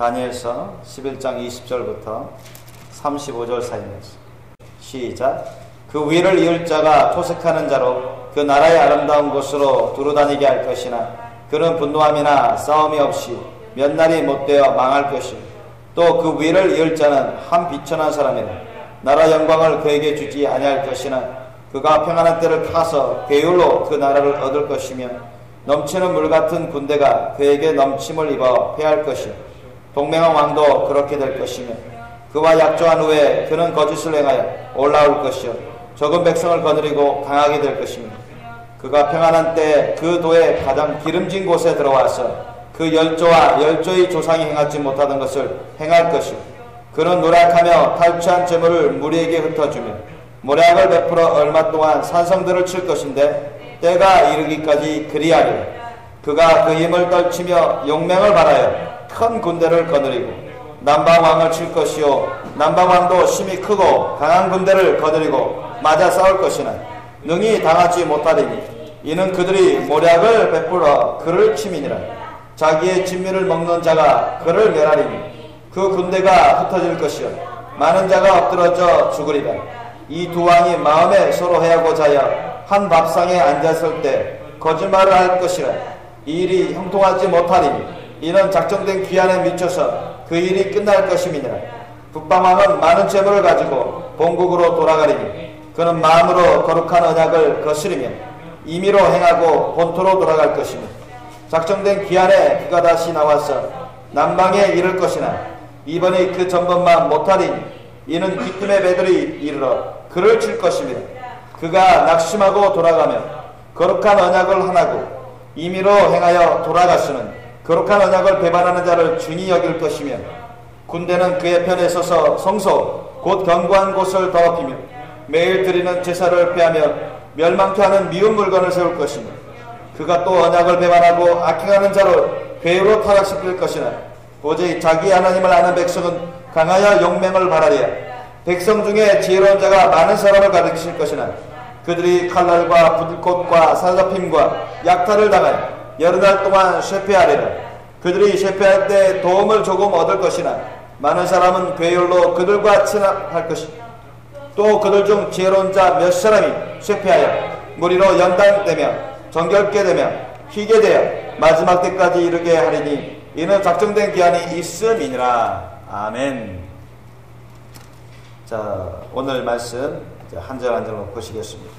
다니엘서 11장 20절부터 35절 사이 말씀. 시작. 그 위를 이을 자가 토색하는 자로 그 나라의 아름다운 곳으로 두루다니게 할 것이나 그는 분노함이나 싸움이 없이 몇 날이 못되어 망할 것이요 또 그 위를 이을 자는 한 비천한 사람이라 나라 영광을 그에게 주지 아니할 것이나 그가 평안한 때를 타서 괴율로 그 나라를 얻을 것이며 넘치는 물 같은 군대가 그에게 넘침을 입어 패할 것이요 동맹한 왕도 그렇게 될 것이며 그와 약조한 후에 그는 거짓을 행하여 올라올 것이요 적은 백성을 거느리고 강하게 될 것입니다. 그가 평안한 때 그 도의 가장 기름진 곳에 들어와서 그 열조와 열조의 조상이 행하지 못하던 것을 행할 것이요 그는 노력하며 탈취한 재물을 무리에게 흩어주며 모략을 베풀어 얼마 동안 산성들을 칠 것인데 때가 이르기까지 그리하리라. 그가 그 힘을 떨치며 용맹을 발하여 큰 군대를 거느리고 남방왕을 칠 것이요 남방왕도 힘이 크고 강한 군대를 거느리고 맞아 싸울 것이나 능히 당하지 못하리니 이는 그들이 모략을 베풀어 그를 침이니라. 자기의 진미를 먹는 자가 그를 멸하리니 그 군대가 흩어질 것이요 많은 자가 엎드러져 죽으리라. 이 두 왕이 마음에 서로 해하고자 하여 한 밥상에 앉았을 때 거짓말을 할 것이라. 이 일이 형통하지 못하리니 이는 작정된 기한에 미쳐서 그 일이 끝날 것임이니라. 북방왕은 많은 재물을 가지고 본국으로 돌아가리니 그는 마음으로 거룩한 언약을 거스리며 임의로 행하고 본토로 돌아갈 것이며 작정된 기한에 그가 다시 나와서 남방에 이를 것이나 이번이 그 전번만 못하리니 이는 기쁨의 배들이 이르러 그를 칠 것입니다. 그가 낙심하고 돌아가며 거룩한 언약을 하나고 임의로 행하여 돌아갔으는 거룩한 언약을 배반하는 자를 중히 여길 것이며 군대는 그의 편에 서서 성소 곧 견고한 곳을 더럽히며 매일 드리는 제사를 폐하며 멸망케 하는 미운 물건을 세울 것이며 그가 또 언약을 배반하고 악행하는 자로 괴유로 타락시킬 것이나 오직 자기 하나님을 아는 백성은 강하여 용맹을 바라리야. 백성 중에 지혜로운 자가 많은 사람을 가르치실 것이나 그들이 칼날과 불꽃과 사자핌과 약탈을 당하여 여러 날 동안 쇠폐하리라. 그들이 쇠폐할 때 도움을 조금 얻을 것이나 많은 사람은 괴율로 그들과 친합할 것이다. 또 그들 중 지혜로운 자 몇 사람이 쇠폐하여 무리로 연단되며 정결케 되며 희게 되어 마지막 때까지 이르게 하리니 이는 작정된 기한이 있음이니라. 아멘. 자, 오늘 말씀 한 절 한 절 보시겠습니다.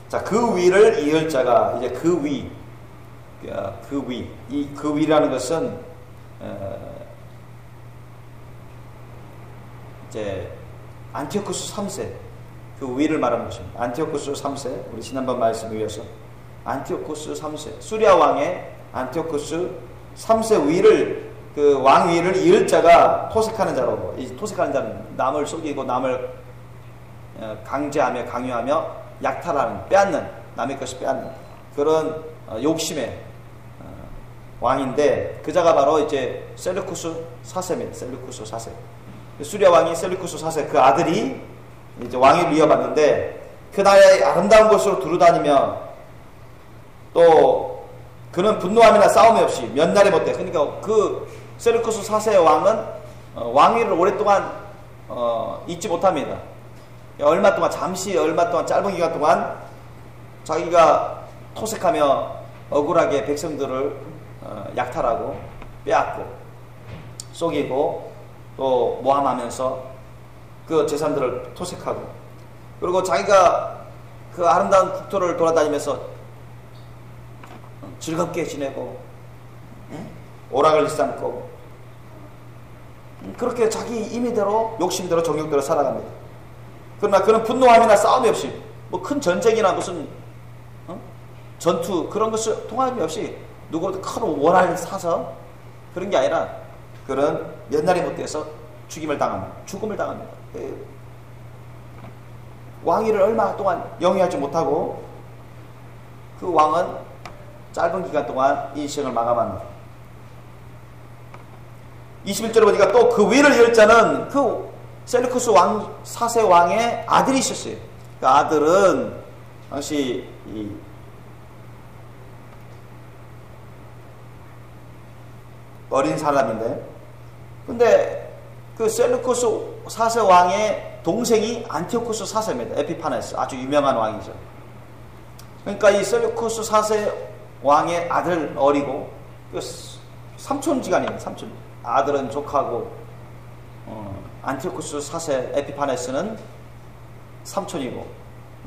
자, 그 위를 이을 자가 이제 그 위라는 것은 이제 안티오쿠스 3세 그 위를 말하는 것입니다. 안티오쿠스 3세 우리 지난번 말씀에 이어서 안티오쿠스 3세 수리아 왕의 안티오쿠스 3세 위를 그 왕 위를 이을 자가 토색하는 자로 이 토색하는 자는 남을 속이고 남을 강제하며 강요하며 약탈하는 빼앗는 남의 것을 빼앗는 그런 욕심의 왕인데 그 자가 바로 이제 셀루쿠스 4세입니다. 셀루쿠스 4세 수리아 왕이 셀루쿠스 4세 그 아들이 이제 왕위를 이어받는데 그 나라의 아름다운 곳으로 두루다니며 또 그는 분노함이나 싸움이 없이 몇 날에 못돼. 그러니까 그 셀루쿠스 4세의 왕은 왕위를 오랫동안 잊지 못합니다. 얼마 동안 짧은 기간 동안 자기가 토색하며 억울하게 백성들을 약탈하고 빼앗고 속이고 또 모함하면서 그 재산들을 토색하고 그리고 자기가 그 아름다운 국토를 돌아다니면서 즐겁게 지내고 오락을 일삼고 그렇게 자기 임의대로 욕심대로 정욕대로 살아갑니다. 그러나 그는 분노함이나 싸움이 없이 뭐 큰 전쟁이나 무슨 전투 그런 것을 통함이 없이 누구로도 큰 원한을 사서 그런 게 아니라 그는 몇 날이 못돼서 죽음을 당합니다. 왕위를 얼마 동안 영위하지 못하고 그 왕은 짧은 기간 동안 인생을 마감합니다. 21절에 보니까 또 그 위를 이을 자는 그 셀루쿠스 왕 4세 왕의 아들이 있었어요. 그 아들은 당시 이 어린 사람인데 근데 그 셀루쿠스 4세 왕의 동생이 안티오쿠스 4세입니다. 에피파네스, 아주 유명한 왕이죠. 그러니까 이 셀루쿠스 4세 왕의 아들 어리고 그 삼촌지간이에요. 삼촌. 아들은 조카고 안티오쿠스 4세 에피파네스는 삼촌이고.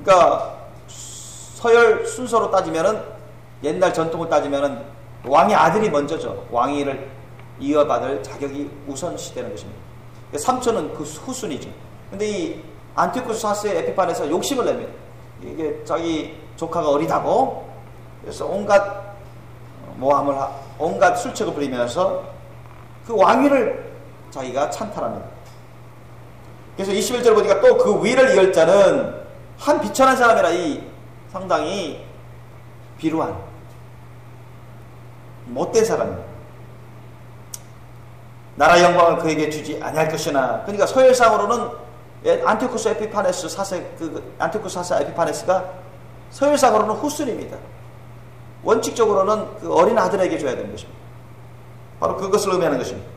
그러니까 서열 순서로 따지면은, 옛날 전통을 따지면은 왕의 아들이 먼저죠. 왕위를 이어받을 자격이 우선시되는 것입니다. 삼촌은 그 후순위죠. 근데 이 안티오쿠스 4세 에피파네스가 욕심을 냅니다. 이게 자기 조카가 어리다고, 그래서 온갖 모함을 온갖 술책을 부리면서 그 왕위를 자기가 찬탈합니다. 그래서 21절 보니까 또 그 위를 이을 자는 한 비천한 사람이라, 이 상당히 비루한 못된 사람입니다. 나라의 영광을 그에게 주지 아니할 것이나. 그러니까 서열상으로는 안티오쿠스 에피파네스 4세, 그 안티오쿠스 4세 에피파네스가 서열상으로는 후순입니다. 원칙적으로는 그 어린 아들에게 줘야 되는 것입니다. 바로 그것을 의미하는 것입니다.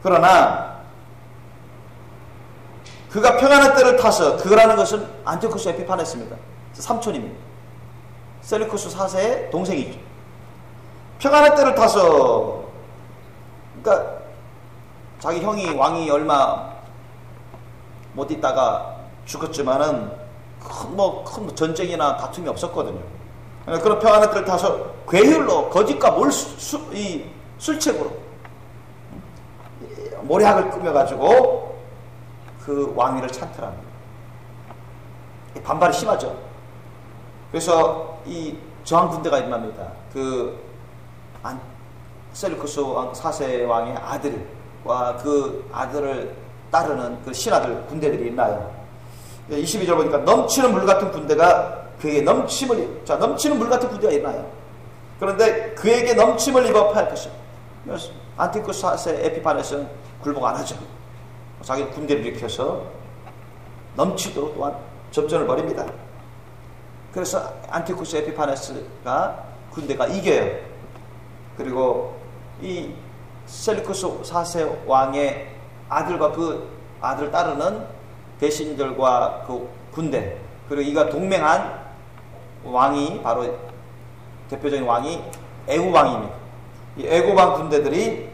그러나 그가 평안한 때를 타서, 그라는 것은 안티오쿠스 에피파네스입니다. 삼촌입니다. 셀루쿠스 4세의 동생이죠. 평안한 때를 타서, 그러니까 자기 형이 왕이 얼마 못 있다가 죽었지만은 큰 전쟁이나 다툼이 없었거든요. 그런 평안한 때를 타서 괴율로, 거짓과 술책으로 모략을 꾸며가지고 그 왕위를 찬탈합니다. 반발이 심하죠. 그래서 이 저항 군대가 일어납니다. 그 셀루쿠스 4세 왕의 아들과 그 아들을 따르는 그 신하들 군대들이 있나요. 22절 보니까 넘치는 물 같은 군대가 그에게 넘치는 물 같은 군대가 있나요. 그런데 그에게 넘침을 입어 패할 것이요. 안티오쿠스 4세 에피파네스는 굴복 안 하죠. 자기 군대를 일으켜서 넘치도록 또한 접전을 벌입니다. 그래서 안티오쿠스 에피파네스가 군대가 이겨요. 그리고 이 셀루쿠스 4세 왕의 아들과 그 아들을 따르는 대신들과 그 군대, 그리고 이가 동맹한 왕이, 바로 대표적인 왕이 애굽왕입니다. 이 애굽왕 군대들이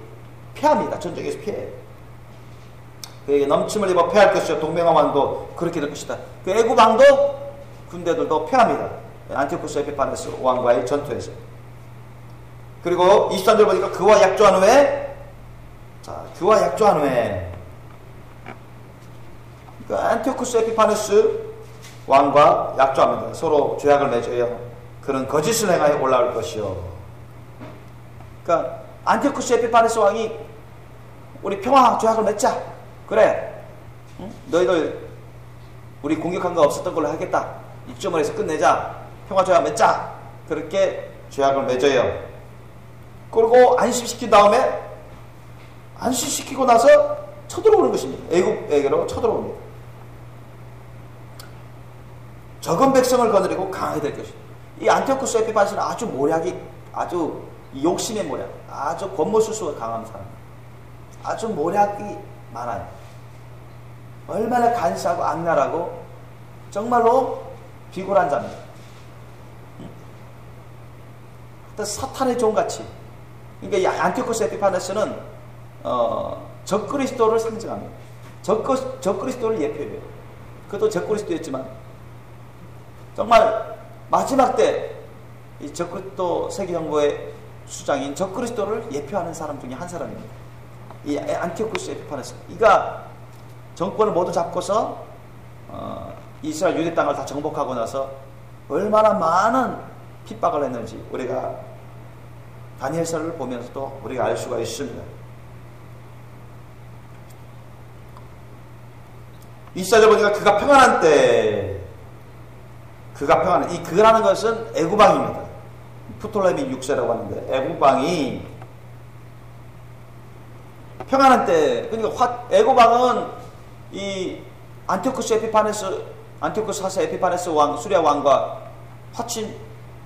패합니다. 전쟁에서 피해요. 그에게 넘침을 입어 패할 것이요, 동맹한 왕도 그렇게 될 것이다. 그 애굽왕도 군대들도 패합니다. 안티오쿠스 에피파네스 왕과의 전투에서. 그리고 23절 보니까 그와 약조한 후에, 그와 약조한 후에, 그러니까 안티오쿠스 에피파네스 왕과 약조합니다. 서로 조약을 맺어요. 그는 거짓을 행하여 올라올 것이요. 그러니까 안티오쿠스 에피파네스 왕이 우리 평화 조약을 맺자. 그래. 응? 너희들 우리 공격한 거 없었던 걸로 하겠다. 이점을 해서 끝내자. 평화 조약 맺자. 그렇게 조약을 맺어요. 그리고 안심시킨 다음에, 안심시키고 나서 쳐들어오는 것입니다. 애굽에게로 쳐들어옵니다. 적은 백성을 거느리고 강하게 될 것입니다. 이 안티오쿠스 에피파네스는 아주 모략이, 아주 욕심의 모략, 아주 권모술수가 강한 사람, 아주 모략이 많아요. 얼마나 간사하고 악랄하고 정말로 비굴한 자입니다. 사탄의 종같이. 그러니까 이 안티오쿠스 에피파네스는 적그리스도를 상징합니다. 적그리스도를 예표해요. 그도 적그리스도였지만 정말 마지막 때 이 적그리스도 세계정보의 수장인 적그리스도를 예표하는 사람 중에 한 사람입니다. 이 안티오쿠스 에피파네스. 이가 정권을 모두 잡고서 이스라엘 유대 땅을 다 정복하고 나서 얼마나 많은 핍박을 했는지 우리가 다니엘서를 보면서도 우리가 알 수가 있습니다. 24절 보니까 그가 평안한 때, 그가 평안한, 이 그라는 것은 애굽왕입니다. 프톨레미 6세라고 하는데 애굽왕이 평안한 때, 그러니까 애굽왕은 이 안티오쿠스 4세 에피파네스 왕, 수리아 왕과 화친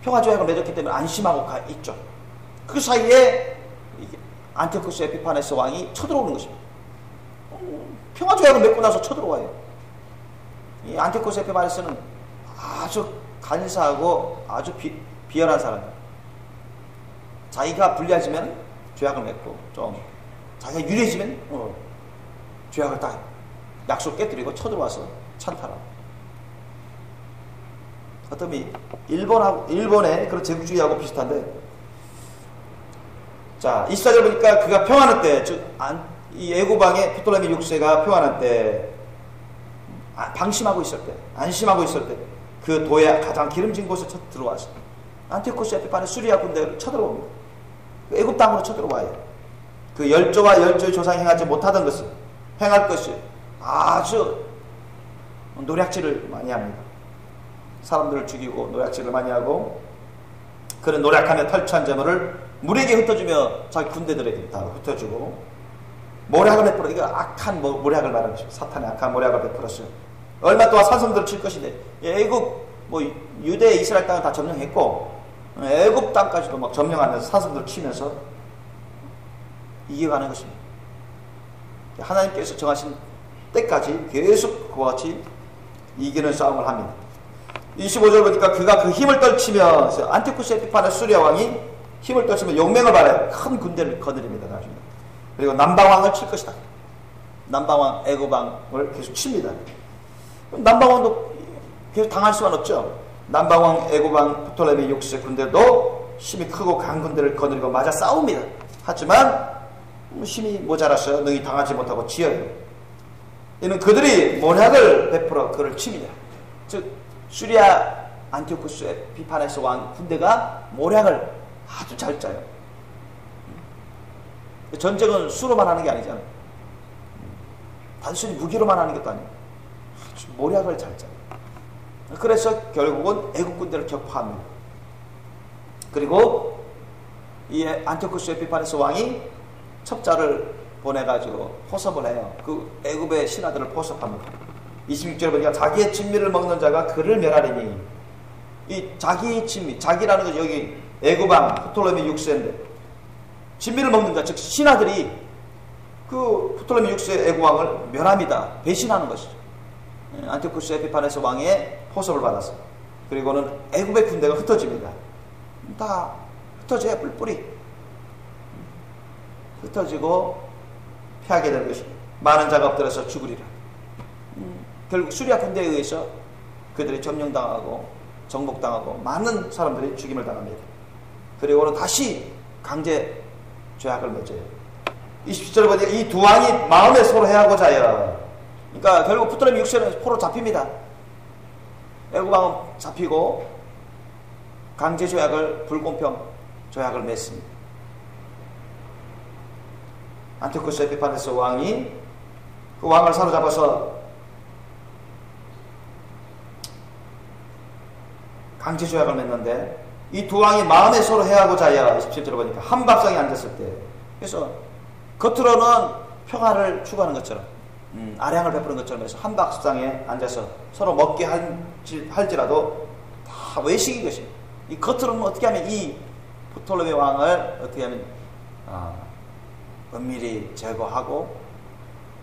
평화조약을 맺었기 때문에 안심하고 있죠. 그 사이에 안티오쿠스 에피파네스 왕이 쳐들어오는 것입니다. 평화조약을 맺고 나서 쳐들어와요. 이 안티오쿠스 에피파네스는 아주 간사하고 아주 비열한 사람이에요. 자기가 불리해지면 조약을 맺고, 좀 자기가 유리해지면 조약을 딱 약속 깨뜨리고 쳐들어와서 찬탈하고. 어떤 일본의 그런 제국주의하고 비슷한데, 자, 24절 보니까 그가 평안할 때, 이 애고방의 프톨레미 6세가 평안할 때, 방심하고 있을 때, 안심하고 있을 때, 그 도에 가장 기름진 곳에 들어와서 안티오쿠스 에피파네스 수리아 군대를 쳐들어옵니다. 애굽 땅으로 쳐들어와요. 그 열조와 열조의 조상이 행하지 못하던 것을 행할 것이 아주 노략질을 많이 합니다. 사람들을 죽이고 노략질을 많이 하고, 그런 노략하며 탈취한 재물을 물에게 흩어주며 자기 군대들에게 다 흩어주고 모략을 베풀어. 이거 악한 모략을 말하는 것입니다. 사탄의 악한 모략을 베풀었어요. 얼마 동안 산성들을 칠 것인데, 애굽 유대 이스라엘 땅을 다 점령했고 애굽 땅까지도 막 점령하면서 산성들을 치면서 이겨가는 것입니다. 하나님께서 정하신 때까지 계속 그와 같이 이기는 싸움을 합니다. 25절 보니까 그가 그 힘을 떨치며, 안티오쿠스 에피파네스 수리아 왕이 힘을 떨치며 용맹을 발하여 큰 군대를 거느립니다. 나중에. 그리고 남방왕을 칠 것이다. 남방왕 애고방을 계속 칩니다. 남방왕도 계속 당할 수는 없죠. 남방왕 애고방 프톨레미 6세 군대도 힘이 크고 강한 군대를 거느리고 맞아 싸웁니다. 하지만 힘이 모자라서 능히 당하지 못하고 지어요. 이는 그들이 모략을 베풀어 그를 칩니다. 즉 수리아 안티오쿠스 에피파네스 왕 군대가 모략을 아주 잘 짜요. 전쟁은 수로만 하는 게 아니잖아요. 단순히 무기로만 하는 것도 아니에요. 아주 모략을 잘 짜요. 그래서 결국은 애국 군대를 격파합니다. 그리고 이 안티오쿠스 에피파네스 왕이 첩자를 보내가지고 포섭을 해요. 그 애굽의 신하들을 포섭합니다. 26절에 보니까 자기의 진미를 먹는 자가 그를 멸하리니, 이 자기의 진미, 자기라는 것이 여기 애굽왕 프톨레미 6세인데 진미를 먹는 자, 즉 신하들이 그 프톨레미 6세 애굽왕을 멸합니다. 배신하는 것이죠. 안티오쿠스 에피파네스 왕의 포섭을 받았어요. 그리고는 애굽의 군대가 흩어집니다. 다 흩어져야 뿔뿔이 흩어지고 피하게 될 것입니다. 많은 자가 엎드려서 죽으리라. 결국 수리아 군대에 의해서 그들이 점령당하고 정복당하고 많은 사람들이 죽임을 당합니다. 그리고는 다시 강제 조약을 맺어요. 27절에 보니까 이 두 왕이 마음에 서로 해하고자 하여, 그러니까 결국 프톨레미 6세는 포로 잡힙니다. 애굽왕은 잡히고 강제 조약을, 불공평 조약을 맺습니다. 안티오쿠스 에피파네스 왕이 그 왕을 사로잡아서 강제 조약을 맺는데, 이 두 왕이 마음에 서로 해하고자 하여 27절에 보니까 한 밥상에 앉았을 때, 그래서 겉으로는 평화를 추구하는 것처럼, 아량을 베푸는 것처럼 해서 한 밥상에 앉아서 서로 먹게 할지라도 다 외식인 것입니다. 이 겉으로는 어떻게 하면 이 프톨레미 왕을 어떻게 하면 은밀히 제거하고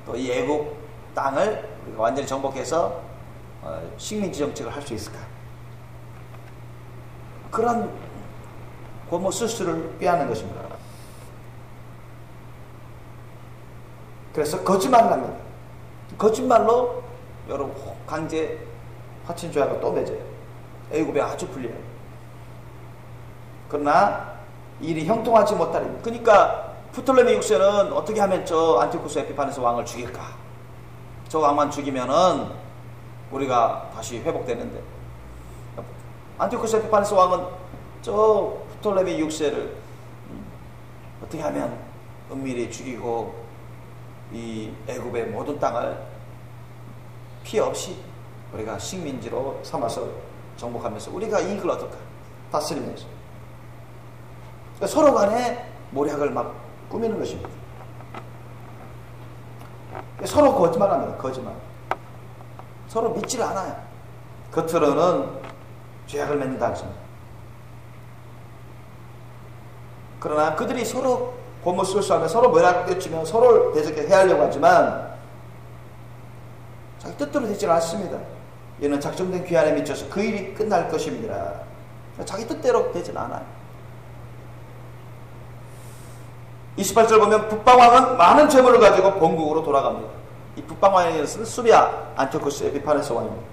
또 이 애국 땅을 우리가 완전히 정복해서 식민지 정책을 할 수 있을까? 그런 고모 수수를 꾀하는 것입니다. 그래서 거짓말을 합니다. 거짓말로 여러분 강제 화친 조약을 또 맺어요. 애굽에 아주 불리해요. 그러나 일이 형통하지 못하리. 그러니까 프톨레미 6세는 어떻게 하면 저 안티오쿠스 에피파네스 왕을 죽일까? 저 왕만 죽이면은 우리가 다시 회복되는데, 안티오쿠스 에피파네스 왕은 저 프톨레미 6세를 어떻게 하면 은밀히 죽이고 이 애굽의 모든 땅을 피해 없이 우리가 식민지로 삼아서 정복하면서 우리가 이익을 얻을까? 다스리면서. 그러니까 서로 간에 모략을 막 꾸미는 것입니다. 서로 거짓말합니다. 거짓말. 서로 믿지를 않아요. 겉으로는 죄악을 맺는다 하십니다. 그러나 그들이 서로 고무술수하며 서로 모략되치며 서로를 대적해 해하려고 하지만 자기 뜻대로 되지 않습니다. 이는 작정된 귀환에 미쳐서 그 일이 끝날 것입니다. 자기 뜻대로 되진 않아요. 28절 보면 북방왕은 많은 재물을 가지고 본국으로 돌아갑니다. 이 북방왕에서는 수리아 안티오코스 에피파네스 왕입니다.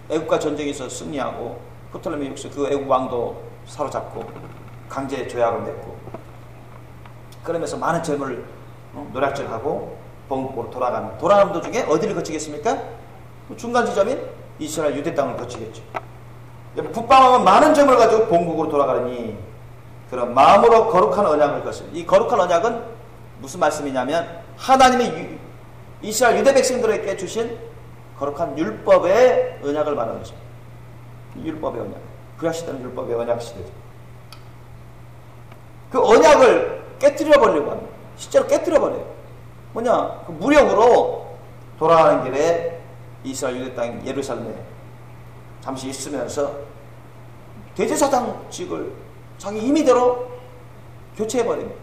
애국과 전쟁에서 승리하고 프톨레미 6세 그 애국 왕도 사로잡고 강제 조약을 맺고 그러면서 많은 재물을 노략질하고 본국으로 돌아가는 도중에 어디를 거치겠습니까? 중간 지점인 이스라엘 유대 땅을 거치겠죠. 북방왕은 많은 재물을 가지고 본국으로 돌아가니 그런 마음으로 거룩한 언약을 거습니다. 이 거룩한 언약은 무슨 말씀이냐면 하나님이 이스라엘 유대 백성들에게 주신 거룩한 율법의 언약을 말하는 것입니다. 율법의 언약. 구약 시대는 율법의 언약 시대죠. 그 언약을 깨뜨려 버리려고 합니다. 실제로 깨뜨려 버려요. 뭐냐? 그 무력으로 돌아가는 길에 이스라엘 유대 땅 예루살렘에 잠시 있으면서 대제사장직을 자기 임의대로 교체해버립니다.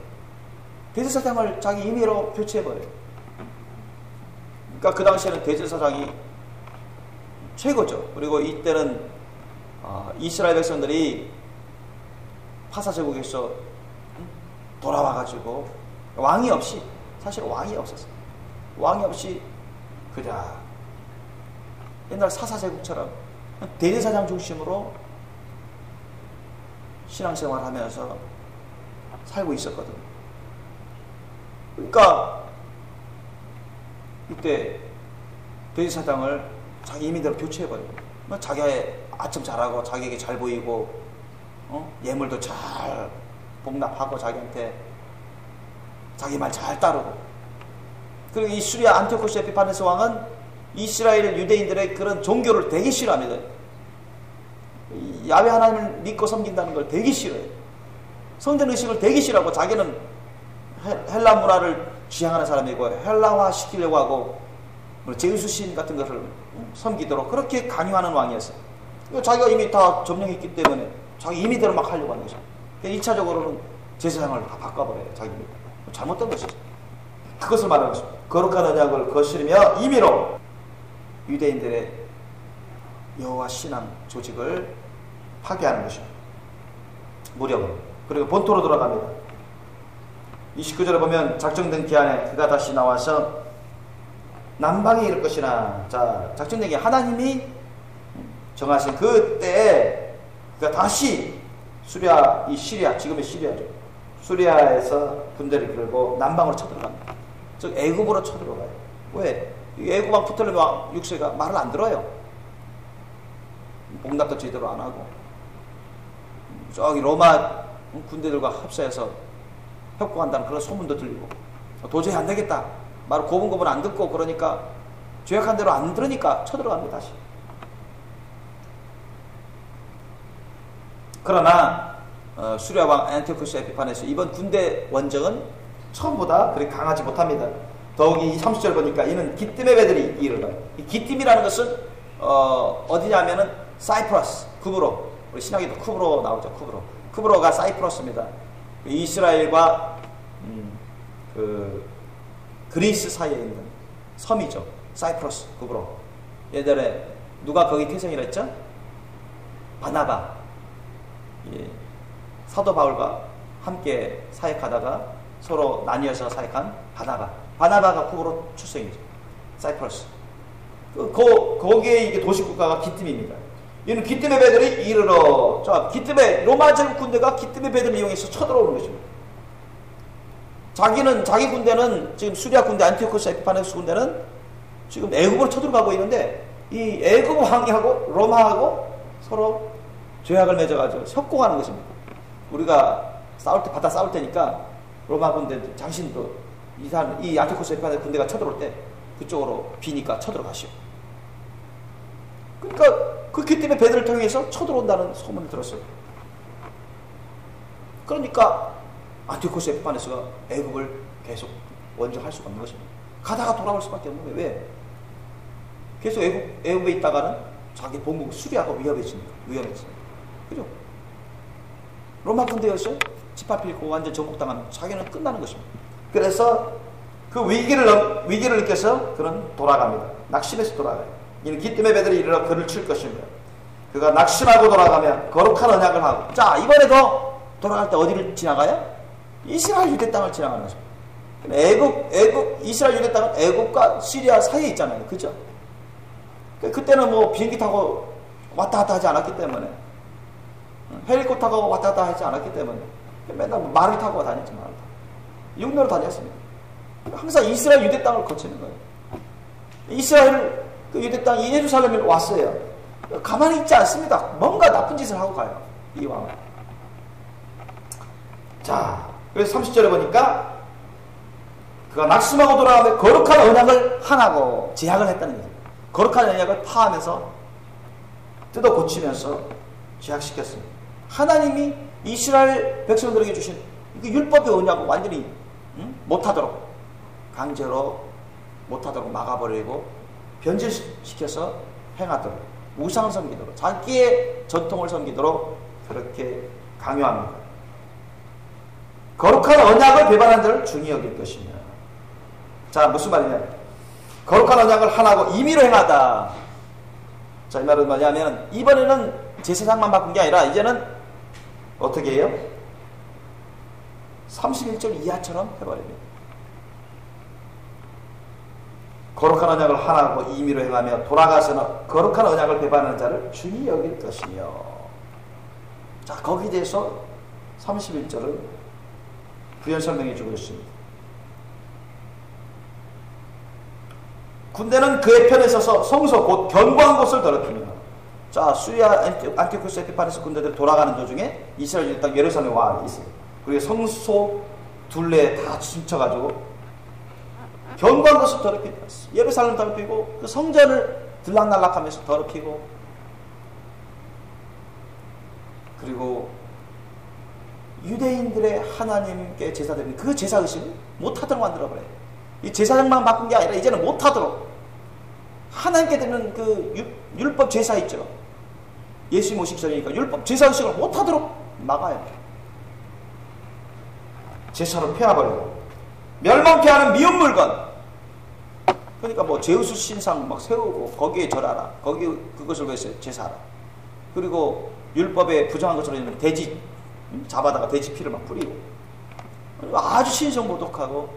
대제사장을 자기 임의로 교체해버려요. 그러니까 그 당시에는 대제사장이 최고죠. 그리고 이때는 이스라엘 백성들이 파사제국에서 돌아와가지고 왕이 없이 사실 왕이 없었어요. 왕이 없이 그냥 옛날 사사제국처럼 대제사장 중심으로 신앙생활을 하면서 살고 있었거든요. 그러니까 이때 대제사장을 자기 임의대로 교체해버려요. 자기가 아첨 잘하고 자기에게 잘 보이고 예물도 잘 복납하고 자기한테 자기 말 잘 따르고 그리고 이 수리아 안티오코스 에피파네스 왕은 이스라엘 유대인들의 그런 종교를 되게 싫어합니다. 야훼 하나님을 믿고 섬긴다는 걸 되게 싫어해요. 성전 의식을 되게 싫어하고 자기는 헬라 문화를 지향하는 사람이고 헬라화 시키려고 하고 제우스 신 같은 것을 섬기도록 그렇게 강요하는 왕이었어요. 자기가 이미 다 점령했기 때문에 자기 임의대로 막 하려고 하는 거죠. 1차적으로는 제사장을 다 바꿔버려요. 자기 잘못된 것이죠. 그것을 말하는 것입니다. 거룩한 언약을 거스르며 임의로 유대인들의 여호와 신앙 조직을 파괴하는 것입니다. 무력으로. 그리고 본토로 돌아갑니다. 29절에 보면 작정된 기한에 그가 다시 나와서 남방에 이를 것이나 자 작정된 게 하나님이 정하신 그때에 그가 다시 수리아 이 시리아 지금의 시리아죠. 수리아에서 군대를 끌고 남방으로 쳐들어갑니다. 즉 애굽으로 쳐들어가요. 왜? 애굽 왕 프톨레미 왕 6세가 말을 안 들어요. 복납도 제대로 안 하고 저기 로마 군대들과 합세해서 협공한다는 그런 소문도 들리고 도저히 안 되겠다. 말을 고분고분 안 듣고 그러니까 조약한 대로 안 들으니까 쳐들어갑니다. 다시. 그러나 수리아 왕 안티오코스 에피파네스 이번 군대 원정은 처음보다 그렇게 강하지 못합니다. 더욱이 30절 보니까 이는 기뜸의 배들이 이르러 이 기뜸이라는 것은 어디냐면은 사이프러스 쿠브로 우리 신약에도 쿠브로 나오죠. 쿠브로가 사이프러스입니다. 이스라엘과 그 그리스 사이에 있는 섬이죠. 사이프러스 쿠브로. 예전에 누가 거기 태생이라 했죠? 바나바. 예. 사도 바울과 함께 사역하다가 서로 나뉘어서 사역한 바나바가 쿠브로 출생이죠. 사이프러스. 거기에 이게 도시국가가 기뜸입니다. 이는 기뜸의 배들이 이르러 자 기뜸의 로마 제국 군대가 기뜸의 배들을 이용해서 쳐들어오는 것입니다. 자기 군대는 지금 수리아 군대 안티오코스 에피파네스 군대는 지금 애굽으로 쳐들어가고 있는데 이 애굽 왕이하고 로마하고 서로 조약을 맺어가지고 협공하는 것입니다. 우리가 바다 싸울 때니까 로마 군대 당신도 이 안티오코스 에피파네스 군대가 쳐들어올 때 그쪽으로 비니까 쳐들어가시오. 그러니까 그 기쁨의 배들을 통해서 쳐들어온다는 소문을 들었어요. 그러니까 안티오코스 에피파네스가 애굽을 계속 원정할 수가 없는 것입니다. 가다가 돌아올 수밖에 없는 거예요. 왜? 계속 애굽에 있다가는 자기 본국 수리아가 위험해집니다. 그죠? 로마 군대였어요? 짓밟히고 완전 정복당하면 자기는 끝나는 것입니다. 그래서 그 위기를 느껴서 그는 돌아갑니다. 낙심해서 돌아가요. 이는 기뜸의 배들이 이르러 그를 칠 것입니다. 그가 낙심하고 돌아가면 거룩한 언약을 하고, 자, 이번에도 돌아갈 때 어디를 지나가요? 이스라엘 유대 땅을 지나가는 것입니다. 이스라엘 유대 땅은 애국과 시리아 사이에 있잖아요. 그죠? 그때는 뭐 비행기 타고 왔다 갔다 하지 않았기 때문에, 헬리콥터 타고 왔다 갔다 하지 않았기 때문에, 맨날 말을 타고 다녔지, 말을 타고. 육로로 다녔습니다. 항상 이스라엘 유대 땅을 거치는 거예요. 이스라엘 그 유대 땅 예루살렘에 왔어요. 가만히 있지 않습니다. 뭔가 나쁜 짓을 하고 가요, 이 왕은. 자, 그래서 30절에 보니까 그가 낙심하고 돌아가며 거룩한 언약을 하나고 제약을 했다는 거죠. 거룩한 언약을 파하면서 뜯어 고치면서 제약시켰습니다. 하나님이 이스라엘 백성들에게 주신 율법의 언약을 완전히 못하도록, 강제로 못하도록 막아버리고 변질시켜서 행하도록, 우상을 섬기도록, 자기의 전통을 섬기도록 그렇게 강요합니다. 거룩한 언약을 배반한 자를 중히 여길 것이며. 자, 무슨 말이냐? 거룩한 언약을 하나고 임의로 행하다. 자, 이 말은 뭐냐면 이번에는 제사장만 바꾼 게 아니라 이제는 어떻게 해요? 31절 이하처럼 해버립니다. 거룩한 언약을 하나고 임의로 행하며 돌아가서는 거룩한 언약을 배반하는 자를 중히 여길 것이며. 자, 거기에 대해서 31절은 부연 설명해 주고 있습니다. 군대는 그의 편에 서서 성소 곧 견고한 곳을 더럽히며. 자, 수리아 안티오쿠스 에피파네스 군대들이 돌아가는 도중에 이스라엘 유대 땅 예루살렘에 와 있어요. 그리고 성소 둘레에 다 춤춰가지고 견고한 것을 더럽히고, 예루살렘 더럽히고, 그 성전을 들락날락하면서 더럽히고, 그리고 유대인들의 하나님께 제사드리는 그 제사의식을 못하도록 만들어버려요. 이 제사장만 바꾼 게 아니라 이제는 못하도록, 하나님께 드리는 그 율법 제사 있죠. 예수님 오시기 전이니까 율법 제사의식을 못하도록 막아요. 제사로 폐하버리고, 멸망케 하는 미운 물건, 그러니까 뭐 제우스 신상 막 세우고 거기에 절하라, 거기 그것을 위해서 제사하라. 그리고 율법에 부정한 것으로 있는 돼지 잡아다가 돼지 피를 막 뿌리고, 아주 신성모독하고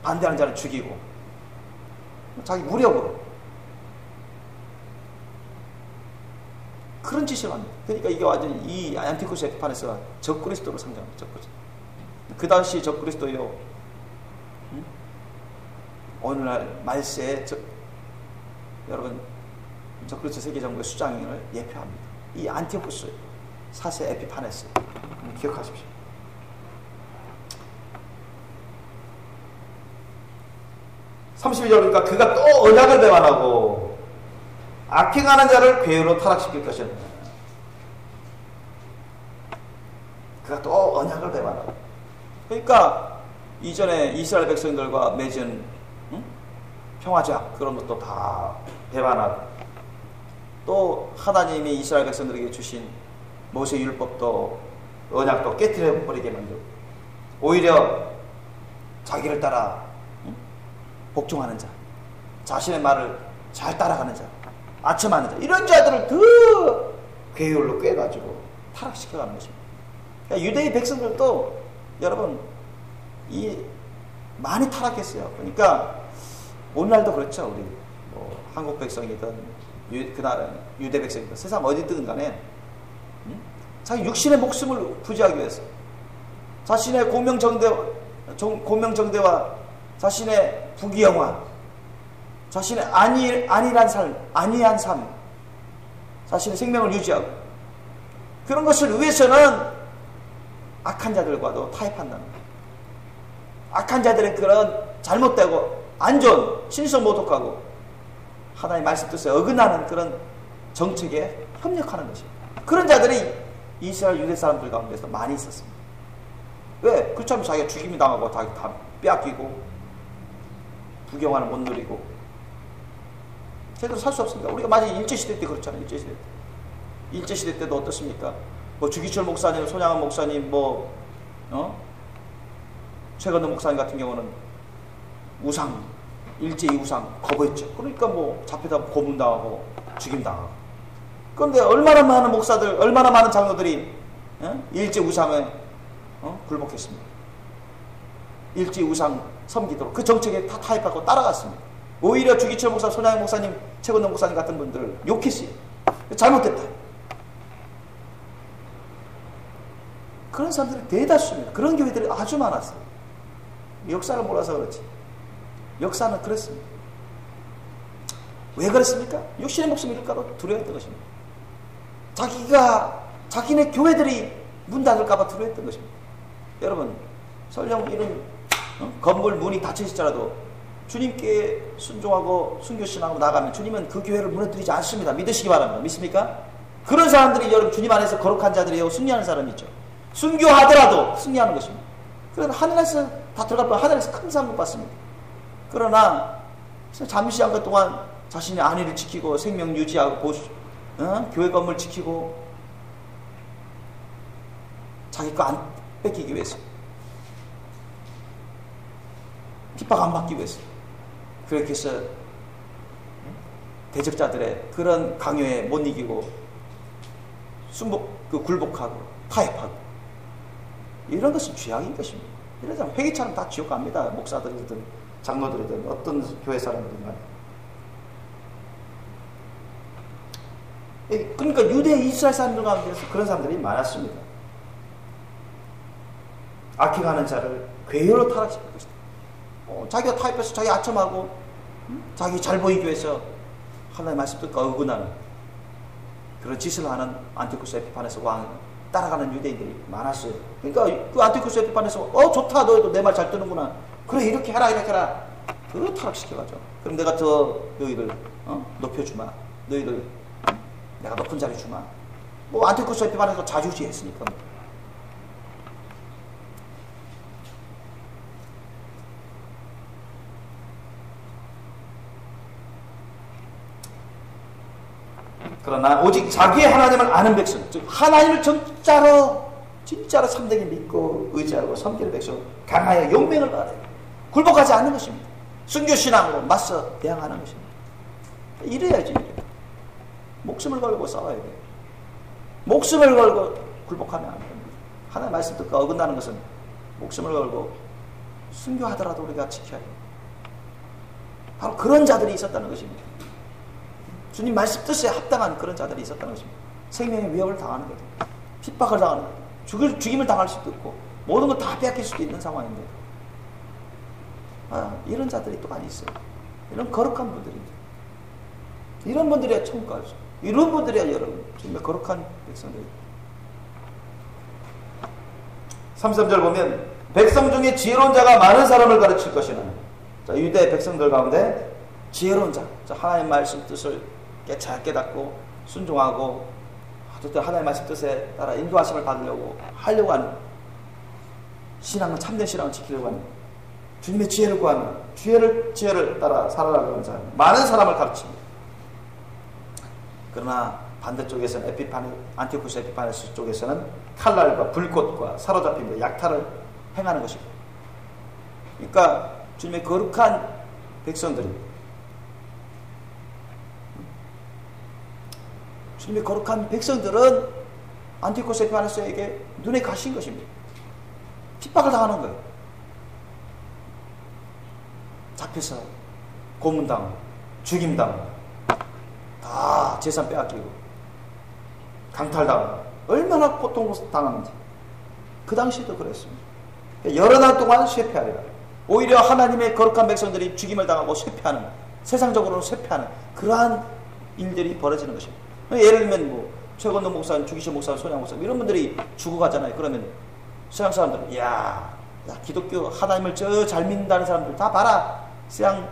반대하는 자를 죽이고 자기 무력으로 그런 짓을 합니다. 그러니까 이게 완전히 이 안티오쿠스 에피파네스가 적그리스도를 상징합니다. 적그리스도. 그 당시 적그리스도요, 오늘날 말세에 여러분 적그리스도 세계정부의 수장을 예표합니다. 이 안티오쿠스 4세 에피파네스 기억하십시오. (32절) 그러니까 그가 또 언약을 배반하고 악행하는 자를 괴유로 타락시킬 것이었다. 그가 또 언약을 배반하고, 그러니까 이전에 이스라엘 백성들과 맺은 평화제약 그런 것도 다 배반하고, 또 하나님이 이스라엘 백성들에게 주신 모세 율법도 언약도 깨뜨려 버리게 만들고, 오히려 자기를 따라 복종하는 자, 자신의 말을 잘 따라가는 자, 아첨하는 자, 이런 자들을 더 괴율로 꿰가지고 타락시켜가는 것입니다. 그러니까 유대인 백성들도 여러분 많이 타락했어요. 그러니까 오늘날도 그렇죠. 우리 뭐 한국 백성이든 그날 유대 백성이든 세상 어디든 간에 자기 육신의 목숨을 부지하기 위해서 자신의 공명정대와 자신의 부귀영화, 자신의 안이한 삶, 자신의 생명을 유지하고, 그런 것을 위해서는 악한 자들과도 타협한다는 거예요. 악한 자들의 그런 잘못되고 안 좋은 신성모독하고 하나님의 말씀 뜻에 어긋나는 그런 정책에 협력하는 것입니다. 그런 자들이 이스라엘 유대 사람들 가운데서 많이 있었습니다. 왜? 그렇지 않으면 자기가 죽임이 당하고 다 빼앗기고 부경화를 못 누리고 제대로 살 수 없습니다. 우리가 만약 일제시대 때 그렇잖아요. 일제시대 때도 어떻습니까? 뭐 주기철 목사님, 손양원 목사님, 최건도 목사님 같은 경우는 우상, 일제히 우상 거부했죠. 그러니까 뭐 잡혀다 고문당하고 죽임당하고. 그런데 얼마나 많은 목사들, 얼마나 많은 장로들이 일제 우상에 굴복했습니다. 일제 우상 섬기도록 그 정책에 다 타협하고 따라갔습니다. 오히려 주기철 목사, 손양원 목사님, 최건도 목사님 같은 분들을 욕했어요. 잘못됐다. 그런 사람들이 대다수입니다. 그런 교회들이 아주 많았어요. 역사를 몰라서 그렇지. 역사는 그랬습니다. 왜 그랬습니까? 육신의 목숨 잃을까봐 두려워했던 것입니다. 자기네 교회들이 문 닫을까봐 두려워했던 것입니다. 여러분, 설령 이런 건물 문이 닫혀있더라도 주님께 순종하고 순교신앙으로 나가면 주님은 그 교회를 무너뜨리지 않습니다. 믿으시기 바랍니다. 믿습니까? 그런 사람들이 여러분 주님 안에서 거룩한 자들이요 승리하는 사람이 있죠. 순교하더라도 승리하는 것입니다. 그러나 하늘에서 다 들어가면 하늘에서 큰 상급 받습니다. 그러나 잠시 한 것 동안 자신의 안위를 지키고 생명 유지하고 교회 건물 지키고 자기 거 안 뺏기기 위해서, 핍박 안 받기 위해서, 그렇게 해서 대적자들의 그런 강요에 못 이기고 굴복하고 타협하고, 이런 것은 죄악인 것입니다. 이런 사람 회개처럼 다 지옥 갑니다. 목사들이든 장로들이든 어떤 교회 사람들이든 간에. 그러니까 유대 이스라엘 사람들 가운데서 그런 사람들이 많았습니다. 악행하는 자를 괴로로 타락시킬 것이다. 자기가 타협해서 자기 아첨하고 자기 잘 보이기 위해서 하나님의 말씀 뜻과 어긋나는 그런 짓을 하는 안티오쿠스 에피파네스 왕을 따라가는 유대인들이 많았어요. 그러니까 그 안티오쿠스 에피파네스 좋다, 너희도 내 말 잘 듣는구나, 그래 이렇게 해라 이렇게 해라, 그거 타락시켜가죠. 그럼 내가 더 너희들 높여주마, 너희들 내가 높은 자리 주마. 뭐 안티오쿠스 에피파네스가 자주지했으니까. 그러나 오직 자기의 하나님을 아는 백성, 즉 하나님을 진짜로 참되게 믿고 의지하고 섬기는 백성, 강하여 용맹을 받아요. 굴복하지 않는 것입니다. 순교신앙으로 맞서 대항하는 것입니다. 이래야지. 목숨을 걸고 싸워야 돼요. 목숨을 걸고 굴복하면 안 됩니다. 하나님의 말씀 뜻과 어긋나는 것은 목숨을 걸고 순교하더라도 우리가 지켜야 돼요. 바로 그런 자들이 있었다는 것입니다. 주님 말씀 뜻에 합당한 그런 자들이 있었다는 것입니다. 생명의 위협을 당하는 거죠. 핍박을 당하는 거죠. 죽임을 당할 수도 있고 모든 걸 다 빼앗길 수도 있는 상황인데, 이런 자들이 또 많이 있어요. 이런 거룩한 분들입니다. 이런 분들이야 천국까지. 이런 분들이야 여러분 정말 거룩한 백성들. 33절 보면 백성 중에 지혜로운 자가 많은 사람을 가르칠 것이나. 자, 유대 백성들 가운데 지혜로운 자, 하나님의 말씀 뜻을 잘 깨닫고 순종하고 어쨌든 하나님의 말씀 뜻에 따라 인도하심을 받으려고 하려고 하는 신앙은 참된 신앙을 지키려고 하는, 주님의 지혜를 구하는, 지혜를 따라 살아가려고 하는 사람, 많은 사람을 가르칩니다. 그러나 반대쪽에서는 안티오쿠스 에피파네스 쪽에서는 칼날과 불꽃과 사로잡힘과 약탈을 행하는 것입니다. 그러니까 주님의 거룩한 백성들이, 주님의 거룩한 백성들은 안티오쿠스 에피파네스에게 눈에 가신 것입니다. 핍박을 당하는 거예요. 잡혀서 고문당하고 죽임당하고 다 재산 빼앗기고 강탈당하고 얼마나 고통을 당하는지 그 당시에도 그랬습니다. 여러 날 동안 쇠퇴하리라. 오히려 하나님의 거룩한 백성들이 죽임을 당하고 쇠퇴하는, 세상적으로는 쇠퇴하는 그러한 일들이 벌어지는 것입니다. 예를 들면 뭐 최건도 목사님, 주기철 목사님, 손양 목사님 이런 분들이 죽어가잖아요. 그러면 서양 사람들은 야 기독교 하나님을 잘 믿는다는 사람들 다 봐라. 서양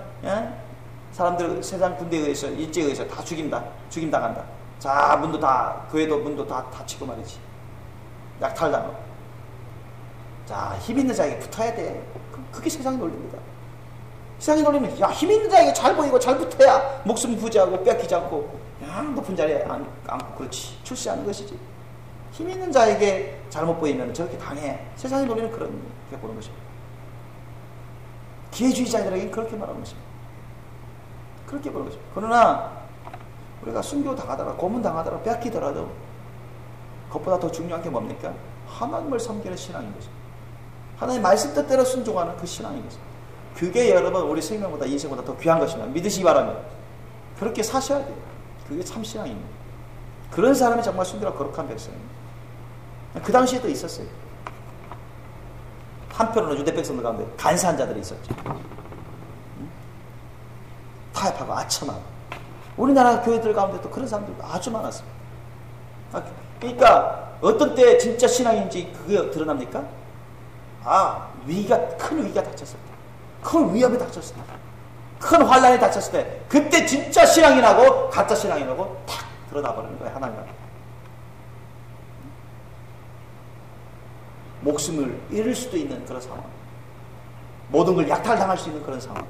사람들 세상 군대에 의해서 일제에 의해서 다 죽임당한다. 자, 문도 다, 교회도 문도 다 닫히고 말이지. 약탈당하고. 자, 힘 있는 자에게 붙어야 돼. 그게 세상의 논리입니다. 세상의 논리는 야, 힘 있는 자에게 잘 보이고 잘 붙어야 목숨 부지하고 뺏기지 않고 높은 자리에 앉고 그렇지 출세하는 것이지. 힘 있는 자에게 잘못 보이면 저렇게 당해. 세상의 논리는 그렇게 보는 것입니다. 기회주의자들에게는 그렇게 말하는 것입니다. 그렇게 보는 것입니다. 그러나 우리가 순교 당하더라, 고문 당하더라, 뺏기더라도 그것보다 더 중요한 게 뭡니까? 하나님을 섬기는 신앙인 것입니다. 하나님 말씀 뜻대로 순종하는 그 신앙인 것입니다. 그게 여러분 우리 생명보다 인생보다 더 귀한 것입니다. 믿으시기 바랍니다. 그렇게 사셔야 돼요. 그게 참 신앙입니다. 그런 사람이 정말 순교가 거룩한 백성입니다. 그 당시에도 있었어요. 한편으로는 유대 백성들 가운데 간사한 자들이 있었죠. 타협하고 아첨하고. 우리나라 교회들 가운데도 그런 사람들도 아주 많았습니다. 그러니까 어떤 때 진짜 신앙인지 그게 드러납니까? 큰 위기가 닥쳤을 때, 큰 위협이 닥쳤을 때, 큰 환란이 닥쳤을 때, 그때 진짜 신앙인하고 가짜 신앙인하고 탁 드러나 버리는 거예요. 하나님. 목숨을 잃을 수도 있는 그런 상황, 모든 걸 약탈당할 수 있는 그런 상황,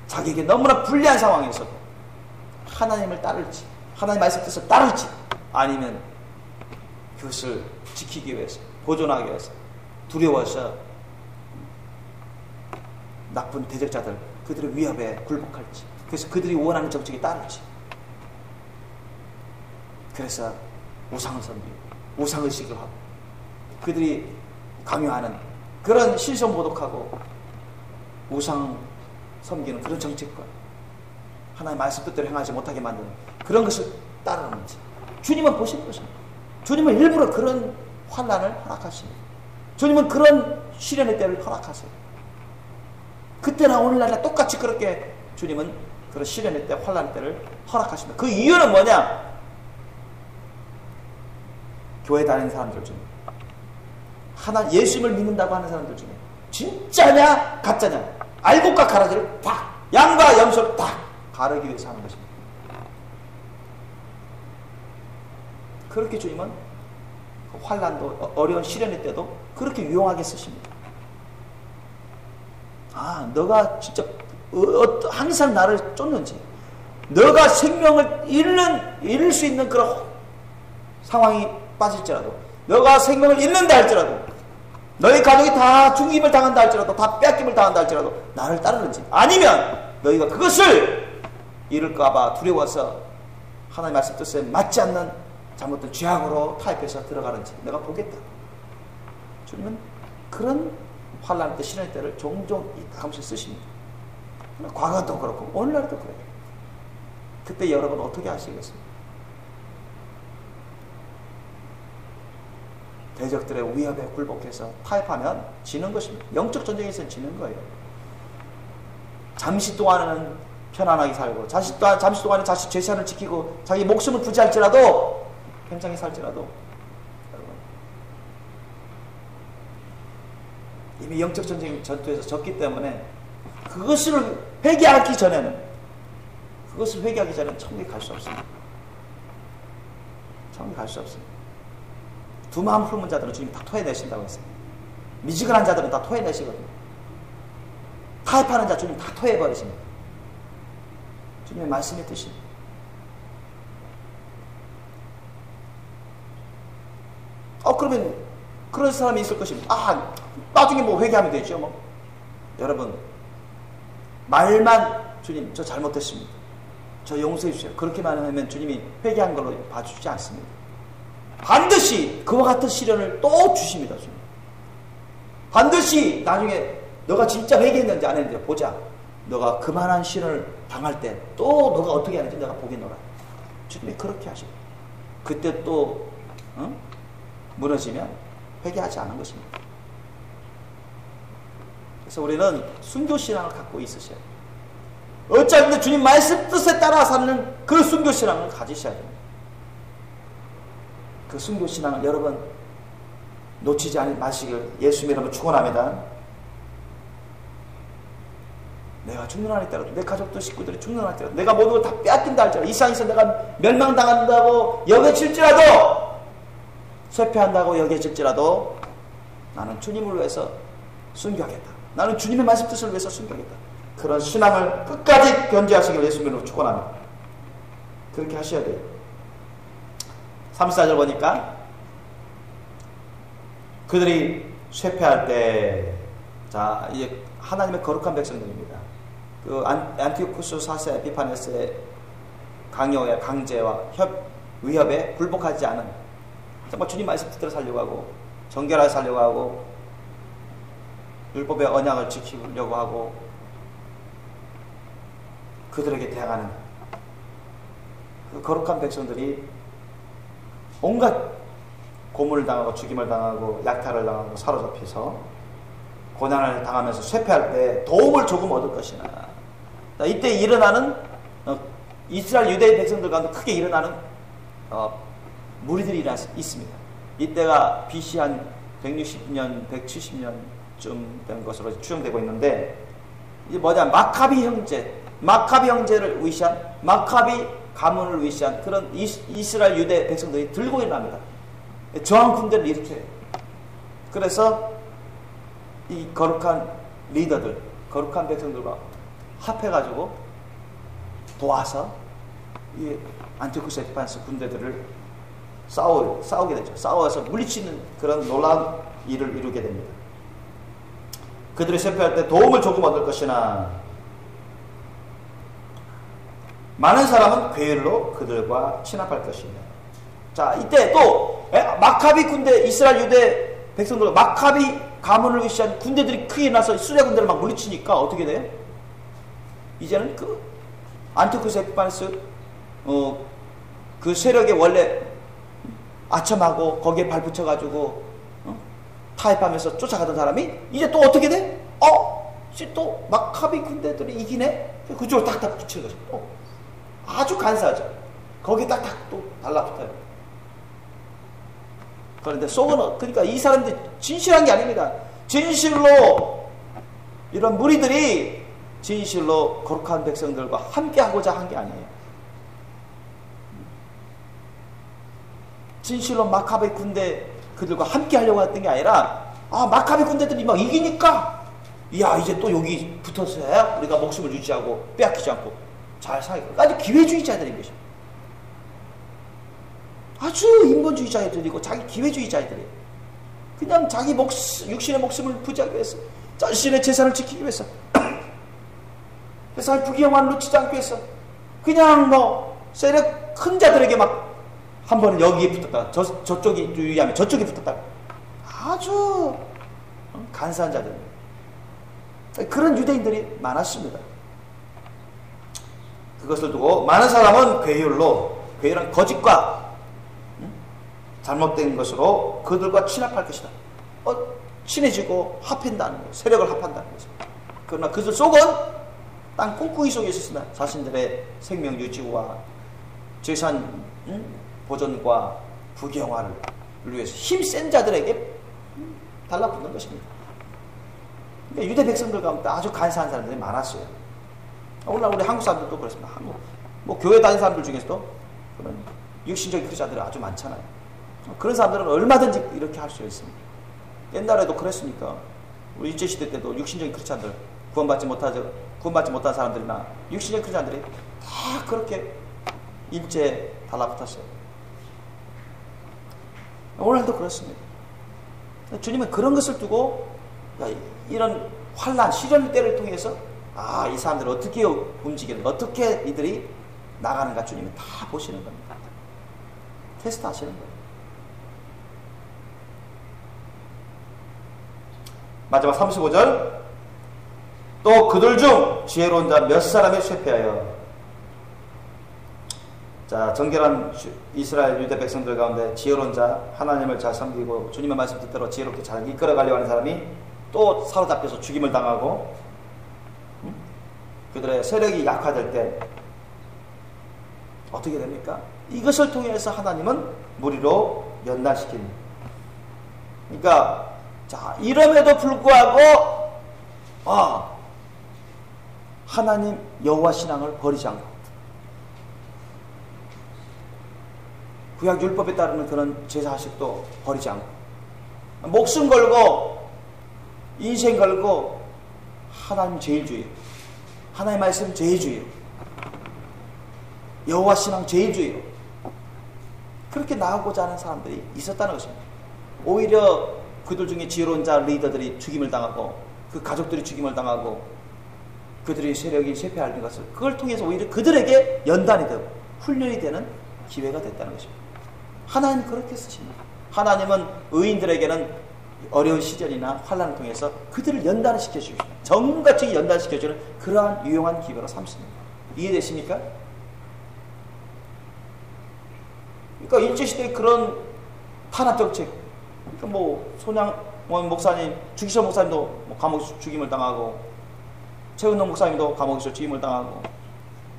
자기에게 너무나 불리한 상황에서도 하나님을 따를지, 하나님 말씀 뜻을 따를지, 아니면 그것을 지키기 위해서, 보존하기 위해서 두려워서 나쁜 대적자들, 그들의 위협에 굴복할지, 그래서 그들이 원하는 정책에 따를지, 그래서 우상을 섬기고 우상의식을 하고 그들이 강요하는 그런 신성모독하고 우상 섬기는 그런 정책과 하나님 말씀 뜻대로 행하지 못하게 만드는 그런 것을 따르는지 주님은 보시는 것입니다. 주님은 일부러 그런 환난을 허락하십니다. 주님은 그런 시련의 때를 허락하세요. 그때나 오늘날이나 똑같이 그렇게 주님은 그런 시련의 때, 환난의 때를 허락하십니다. 그 이유는 뭐냐? 교회 다니는 사람들 중에, 예수님을 믿는다고 하는 사람들 중에 진짜냐 가짜냐 알곡과 가라지를 딱, 양과 염소를 딱 가르기 위해서 하는 것입니다. 그렇게 주님은 환난도, 어려운 시련의 때도 그렇게 유용하게 쓰십니다. 너가 진짜 항상 나를 쫓는지, 너가 생명을 잃을 수 있는 그런 상황이 빠질지라도, 너가 생명을 잃는다 할지라도, 너희 가족이 다 죽임을 당한다 할지라도, 다 뺏김을 당한다 할지라도 나를 따르는지, 아니면 너희가 그것을 잃을까봐 두려워서 하나님 말씀 뜻에 맞지 않는 잘못된 죄악으로 타협해서 들어가는지 내가 보겠다. 주님은 그런 환난 때, 시련의 때를 종종 가끔씩 쓰십니다. 과거도 그렇고 오늘날도 그래요. 그때 여러분 어떻게 하시겠습니까? 대적들의 위협에 굴복해서 타협하면 지는 것입니다. 영적 전쟁에서는 지는 거예요. 잠시 동안은 편안하게 살고, 잠시 동안은 자식 죄산을 지키고 자기 목숨을 부지할지라도, 굉장히 살지라도, 여러분 이미 영적 전쟁 전투에서 졌기 때문에 그것을 회개하기 전에는 천국에 갈 수 없습니다. 천국에 갈 수 없습니다. 두 마음 품은 자들은 주님이 다 토해내신다고 했어요. 미지근한 자들은 다 토해내시거든요. 타협하는 자 주님 다 토해버리십니다. 주님의 말씀의 뜻입니다. 그러면 그런 사람이 있을 것입니다. 나중에 뭐 회개하면 되죠. 뭐. 여러분, 말만 주님 저 잘못했습니다, 저 용서해 주세요, 그렇게만 하면 주님이 회개한 걸로 봐주지 않습니다. 반드시 그와 같은 시련을 또 주십니다. 주님. 반드시 나중에 너가 진짜 회개했는지 안 했는지 보자. 너가 그만한 시련을 당할 때 또 너가 어떻게 하는지 내가 보겠노라. 주님이 그렇게 하십니다. 그때 또 무너지면 회개하지 않은 것입니다. 그래서 우리는 순교신앙을 갖고 있으셔야 돼요. 어차피 주님 말씀 뜻에 따라 사는 그 순교신앙을 가지셔야 됩니다. 그 순교신앙을 여러분 놓치지 마시길 예수님 이름으로 축원합니다. 내가 죽는 날 때라도, 내 가족들 식구들이 죽는 날 때라도, 내가 모든 걸 다 빼앗긴다 할지라도, 이 세상에서 내가 멸망당한다고 여겨질지라도, 쇠퇴한다고 여겨질지라도 나는 주님을 위해서 순교하겠다, 나는 주님의 말씀 뜻을 위해서 순교하겠다, 그런 신앙을 끝까지 견지하시길 예수님으로 축원합니다. 그렇게 하셔야 돼요. 34절 보니까 그들이 쇠퇴할 때, 자, 이제 하나님의 거룩한 백성들입니다. 그 안티오쿠스 4세 에피파네스의 강요에, 강제와 위협에 굴복하지 않은, 정말 주님 말씀 듣들어 살려고 하고, 정결하게 살려고 하고, 율법의 언약을 지키려고 하고, 그들에게 대항하는 그 거룩한 백성들이 온갖 고문을 당하고 죽임을 당하고 약탈을 당하고 사로잡혀서 고난을 당하면서 쇠퇴할 때 도움을 조금 얻을 것이나, 이때 일어나는 이스라엘 유대인 백성들 가운데 크게 일어나는 무리들이 있습니다. 이때가 BC 한 160년, 170년쯤 된 것으로 추정되고 있는데, 이게 뭐냐, 마카비 형제를 위시한, 마카비 가문을 위시한 그런 이스라엘 유대 백성들이 들고 일어납니다. 저항 군대를 일으켜요. 그래서 이 거룩한 리더들, 거룩한 백성들과 합해가지고 도와서 이 안티오쿠스 에피파네스 군대들을 싸우게 되죠. 싸워서 물리치는 그런 놀라운 일을 이루게 됩니다. 그들이 쇠퇴할 때 도움을 조금 얻을 것이나 많은 사람은 괴율로 그들과 친합할 것이며. 자, 이때 또 마카비 군대, 이스라엘 유대 백성들, 마카비 가문을 위시한 군대들이 크게 나서 수레 군대를 막 물리치니까 어떻게 돼요? 이제는 그 안티오쿠스 에피파네스 그 세력의 원래 아첨하고 거기에 발붙여가지고 타협하면서 쫓아가던 사람이 이제 또 어떻게 돼? 이제 또 마카비 군대들이 이기네? 그쪽으로 딱딱 붙이는 거죠. 또 아주 간사하죠. 거기에 딱딱 또 달라붙어요. 그런데 속은, 그러니까 이 사람들이 진실한 게 아닙니다. 진실로 이런 무리들이 진실로 거룩한 백성들과 함께 하고자 한 게 아니에요. 진실로 마카베 군대 그들과 함께 하려고 했던 게 아니라, 마카베 군대들이 막 이기니까, 이야, 이제 또 여기 붙어서 우리가 목숨을 유지하고 빼앗기지 않고 잘 살고. 아주 기회주의자들인 것이죠. 아주 인본주의자들이고 자기 기회주의자들이에요. 그냥 자기 육신의 목숨을 부지하기 위해서, 자신의 재산을 지키기 위해서, 그래서 부귀영화를 놓치지 않기 위해서, 그냥 세력 큰 자들에게 막 한 번은 여기에 붙었다가 저쪽이 유리하면 저쪽에 붙었다가 아주 간사한 자들, 그런 유대인들이 많았습니다. 그것을 두고 많은 사람은 괴율은 거짓과 잘못된 것으로 그들과 친합할 것이다. 친해지고 합한다는 거예요. 세력을 합한다는 거죠. 그러나 그들 속은 땅 꽁꽁이 속에 있었으나 자신들의 생명 유지와 재산 보존과 부귀영화를 위해서 힘센 자들에게 달라붙는 것입니다. 그러니까 유대 백성들 가운데 아주 간사한 사람들이 많았어요. 오늘날 우리 한국 사람들도 그렇습니다. 교회 다니는 사람들 중에서도 그런 육신적인 크리스찬들이 아주 많잖아요. 그런 사람들은 얼마든지 이렇게 할 수 있습니다. 옛날에도 그랬으니까 우리 일제시대 때도 육신적인 크리스찬들, 구원받지 못한 사람들이나 육신적인 크리스찬들이 다 그렇게 일제에 달라붙었어요. 오늘도 그렇습니다. 주님은 그런 것을 두고 이런 환난, 시련 때를 통해서 이 사람들을 어떻게 움직이는, 어떻게 이들이 나가는가 주님은 다 보시는 겁니다. 테스트 하시는 거예요. 마지막 35절, 또 그들 중 지혜로운 자 몇 사람이 쇠퇴하여. 자, 정결한 이스라엘 유대 백성들 가운데 지혜로운 자, 하나님을 잘 섬기고 주님의 말씀 뜻대로 지혜롭게 잘 이끌어가려고 하는 사람이 또 사로잡혀서 죽임을 당하고, 그들의 세력이 약화될 때 어떻게 됩니까? 이것을 통해서 하나님은 무리로 연단시킵니다. 그러니까 자, 이럼에도 불구하고 하나님 여호와 신앙을 버리지 않고 구약 율법에 따르는 그런 제사식도 버리지 않고 목숨 걸고 인생 걸고 하나님 제일주의, 하나님 말씀 제일주의, 여호와 신앙 제일주의, 그렇게 나가고자 하는 사람들이 있었다는 것입니다. 오히려 그들 중에 지혜로운 자 리더들이 죽임을 당하고 그 가족들이 죽임을 당하고 그들의 세력이 쇠퇴하는 것을 그걸 통해서 오히려 그들에게 연단이 되고 훈련이 되는 기회가 됐다는 것입니다. 하나님은 그렇게 쓰십니다. 하나님은 의인들에게는 어려운 시절이나 환난을 통해서 그들을 연단을 시켜주십니다. 전문가적인 연단시켜주는 그러한 유용한 기회로 삼습니다. 이해되십니까? 그러니까 일제시대의 그런 탄압정책, 그러니까 뭐 손양원 목사님, 주기철 목사님도 뭐 감옥에서 죽임을 당하고, 최은동 목사님도 감옥에서 죽임을 당하고,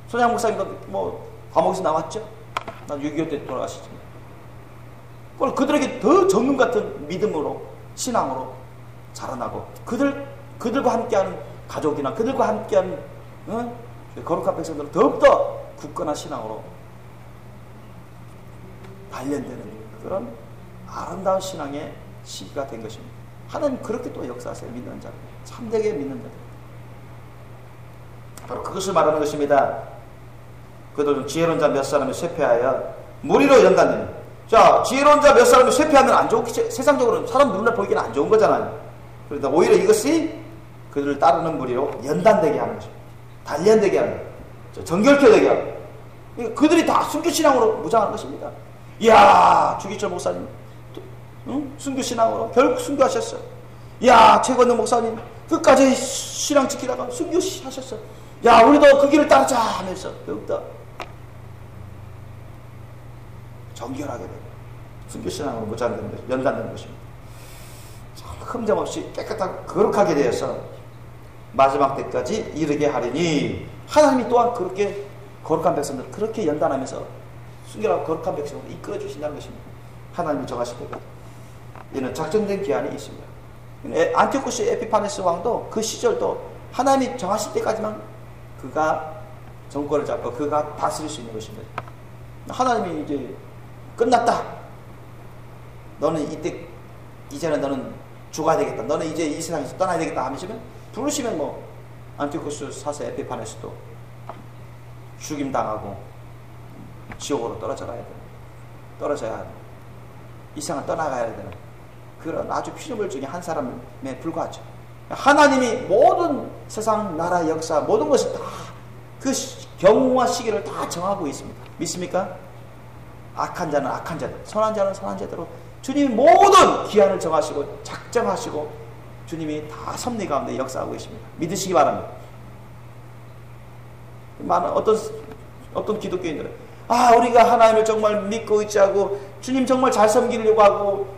손양 목사님도 뭐 감옥에서 나왔죠. 난 6.25 때 돌아가시지만. 그들에게 더 정금 같은 믿음으로, 신앙으로 자라나고, 그들과 함께하는 가족이나 그들과 함께하는 거룩한 백성들은 더욱더 굳건한 신앙으로 단련되는 그런 아름다운 신앙의 시기가 된 것입니다. 하나님 그렇게 또 역사하세요. 믿는 자, 참되게 믿는 자들. 바로 그것을 말하는 것입니다. 그들은 지혜로운 자 몇 사람이 쇠퇴하여 무리로 연단됩니다. 자, 지혜로운 자 몇 사람이 쇠퇴하면 안 좋겠지. 세상적으로는 사람 눈에 보이기는 안 좋은 거잖아요. 그런데 오히려 이것이 그들을 따르는 무리로 연단되게 하는 거죠. 단련되게 하는 거죠. 정결케 되게 하는 거죠. 그들이 다 순교신앙으로 무장하는 것입니다. 이야, 주기철 목사님, 순교신앙으로 결국 순교하셨어요. 이야, 최건능 목사님, 끝까지 신앙 지키다가 순교하셨어요. 야, 우리도 그 길을 따르자 하면서 더욱더 정결하게 되고 순교신앙으로 무장되는 것이 연단되는 것입니다. 흠정없이 깨끗하고 거룩하게 되어서 마지막 때까지 이르게 하리니, 하나님이 또한 그렇게 거룩한 백성들 그렇게 연단하면서 순결하고 거룩한 백성으로 이끌어 주신다는 것입니다. 하나님이 정하실 때까지. 이는 작정된 기한이 있습니다. 안티오쿠스 에피파네스 왕도 그 시절도 하나님이 정하실 때까지만 그가 정권을 잡고 그가 다스릴 수 있는 것입니다. 하나님이 이제 끝났다. 너는 이제는 너는 죽어야 되겠다. 너는 이제 이 세상에서 떠나야 되겠다 하시면 부르시면 뭐 안티오쿠스 4세 에피파네스도 죽임당하고 지옥으로 떨어져야 하는, 이상을 떠나가야 되는 그런 아주 피조물 중에 한 사람에 불과하죠. 하나님이 모든 세상, 나라, 역사 모든 것을 다 그 경우와 시기를 다 정하고 있습니다. 믿습니까? 악한 자는 악한 자대로, 선한 자는 선한 자대로 주님이 모든 기한을 정하시고 작정하시고 주님이 다 섭리 가운데 역사하고 계십니다. 믿으시기 바랍니다. 많은 어떤 기독교인들은 우리가 하나님을 정말 믿고 의지하고 주님 정말 잘 섬기려고 하고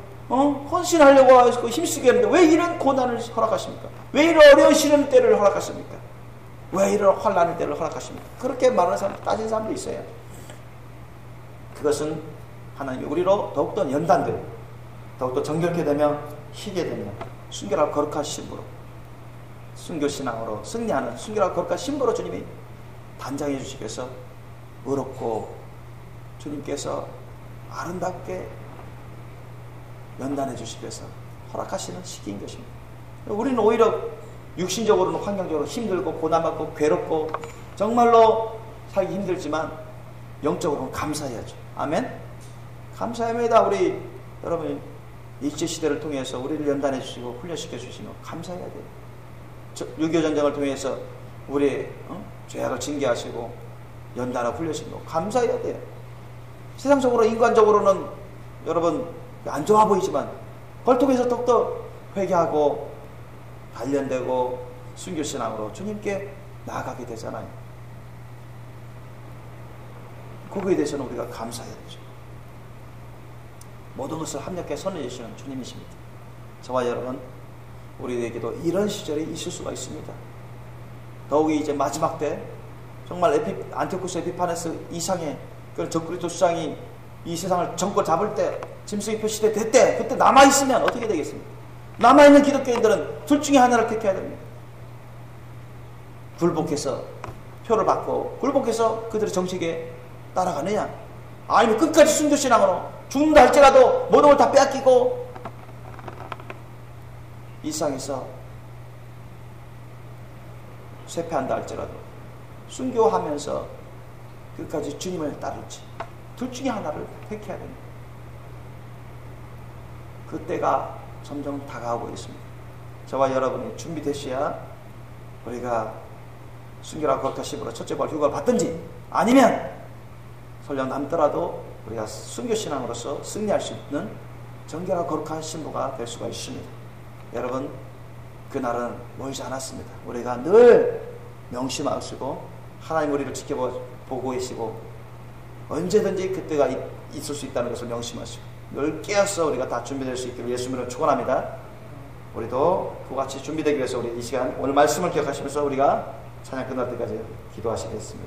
헌신하려고 하고 힘쓰게 하는데 왜 이런 고난을 허락하십니까? 왜 이런 어려운 시련 때를 허락하십니까? 왜 이런 환난의 때를 허락하십니까? 그렇게 말하는 사람, 따지는 사람도 있어요. 그것은 하나님이 우리로 더욱더 연단되고 더욱더 정결케 되며 희게 되며 순결하고 거룩한 신부로, 순교신앙으로 승리하는 순결하고 거룩한 신부로 주님이 단장해 주시께서 의롭고 주님께서 아름답게 연단해 주시께서 허락하시는 시기인 것입니다. 우리는 오히려 육신적으로는 환경적으로 힘들고 고난받고 괴롭고 정말로 살기 힘들지만 영적으로는 감사해야죠. 아멘? 감사합니다. 우리 여러분 일제시대를 통해서 우리를 연단해 주시고 훈련시켜 주시면 감사해야 돼요. 6.25 전쟁을 통해서 우리의 죄악을 징계하시고 연단하고 훈련시키고 감사해야 돼요. 세상적으로 인간적으로는 여러분 안 좋아 보이지만 그걸 통해서 더욱더 회개하고 단련되고 순교신앙으로 주님께 나아가게 되잖아요. 그거에 대해서는 우리가 감사해야 되죠. 모든 것을 합력해 선해 주시는 주님이십니다. 저와 여러분, 우리에게도 이런 시절이 있을 수가 있습니다. 더욱이 이제 마지막 때 정말 안티오쿠스 에피파네스 이상의 그 적그리스도 수장이 이 세상을 정권 잡을 때, 짐승의 표시대 됐대. 그때 남아있으면 어떻게 되겠습니까? 남아있는 기독교인들은 둘 중에 하나를 택해야 됩니다. 굴복해서 표를 받고 굴복해서 그들의 정책에 따라가느냐, 아니면 끝까지 순교신앙으로 죽는다 할지라도 모든 걸 다 빼앗기고 이 세상에서 쇠퇴한다 할지라도 순교하면서 끝까지 주님을 따를지, 둘 중에 하나를 택해야 됩니다. 그때가 점점 다가오고 있습니다. 저와 여러분이 준비되셔야 우리가 순교라 거룩하심으로 첫째 부활 휴가를 받든지, 아니면 설령 남더라도 우리가 순교신앙으로서 승리할 수 있는 정결하고 거룩한 신부가 될 수가 있습니다. 여러분, 그날은 멀지 않았습니다. 우리가 늘 명심하시고 하나님 우리를 지켜보고 계시고 언제든지 그때가 있을 수 있다는 것을 명심하시고 늘 깨어서 우리가 다 준비될 수 있기를 예수님으로 축원합니다. 우리도 그같이 준비되기 위해서 우리 이 시간 오늘 말씀을 기억하시면서 우리가 찬양 끝날 때까지 기도하시겠습니다.